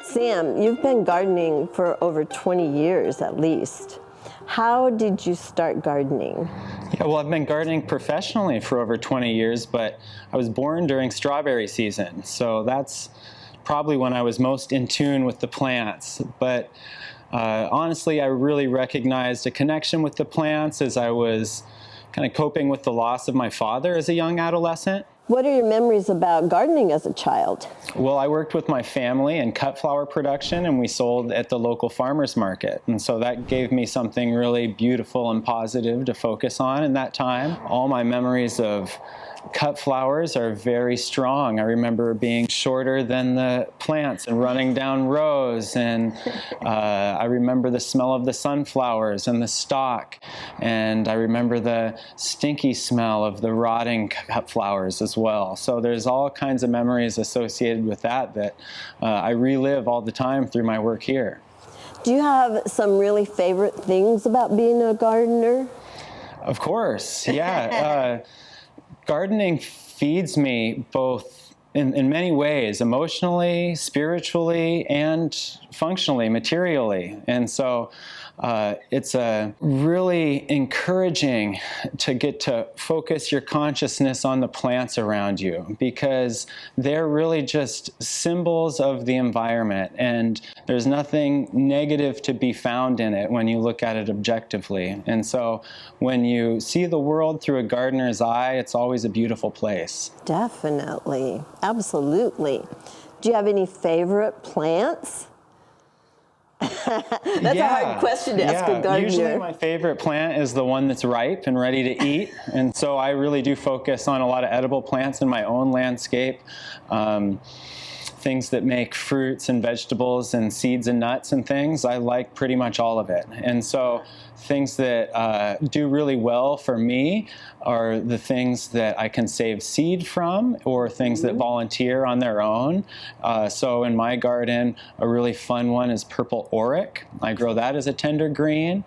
Sam, you've been gardening for over 20 years at least. How did you start gardening? Yeah, well, I've been gardening professionally for over 20 years, but I was born during strawberry season, so that's probably when I was most in tune with the plants. But honestly, I really recognized a connection with the plants as I was kind of coping with the loss of my father as a young adolescent. What are your memories about gardening as a child? Well, I worked with my family in cut flower production, and we sold at the local farmers market. And so that gave me something really beautiful and positive to focus on in that time. All my memories of cut flowers are very strong. I remember being shorter than the plants and running down rows, and I remember the smell of the sunflowers and the stalk, and I remember the stinky smell of the rotting cut flowers as well. So there's all kinds of memories associated with that I relive all the time through my work here. Do you have some really favorite things about being a gardener? Of course, yeah. Gardening feeds me both in many ways, emotionally, spiritually, and functionally, materially. And so it's really encouraging to get to focus your consciousness on the plants around you, because they're really just symbols of the environment, and there's nothing negative to be found in it when you look at it objectively. And so when you see the world through a gardener's eye, it's always a beautiful place. Definitely, absolutely. Do you have any favorite plants? That's a hard question to ask a gardener. Usually my favorite plant is the one that's ripe and ready to eat, and so I really do focus on a lot of edible plants in my own landscape. Things that make fruits and vegetables and seeds and nuts and things, I like pretty much all of it. And so things that do really well for me are the things that I can save seed from, or things that volunteer on their own. So in my garden, a really fun one is purple auric. I grow that as a tender green.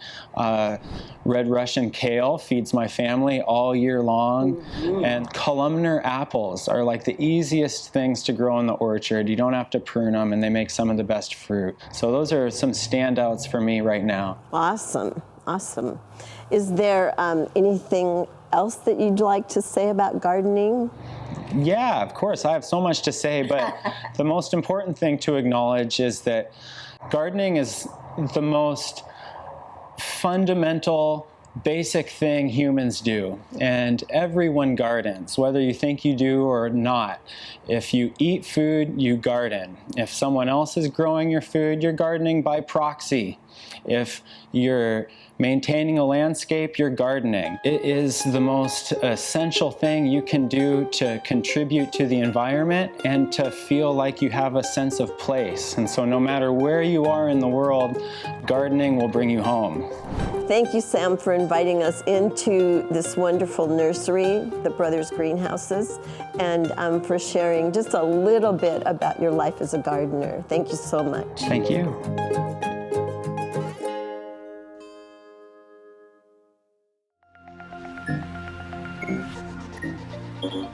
Red Russian kale feeds my family all year long. And columnar apples are like the easiest things to grow in the orchard. You don't have to prune them, and they make some of the best fruit. So those are some standouts for me right now. Awesome, awesome. Is there anything else that you'd like to say about gardening? Yeah, of course. I have so much to say, but the most important thing to acknowledge is that gardening is the most fundamental, basic thing humans do, and everyone gardens, whether you think you do or not. If you eat food, you garden. If someone else is growing your food, you're gardening by proxy. If you're maintaining a landscape, you're gardening. It is the most essential thing you can do to contribute to the environment and to feel like you have a sense of place. And so no matter where you are in the world, gardening will bring you home. Thank you, Sam, for inviting us into this wonderful nursery, the Brothers Greenhouses, and for sharing just a little bit about your life as a gardener. Thank you so much. Thank you. Thank you.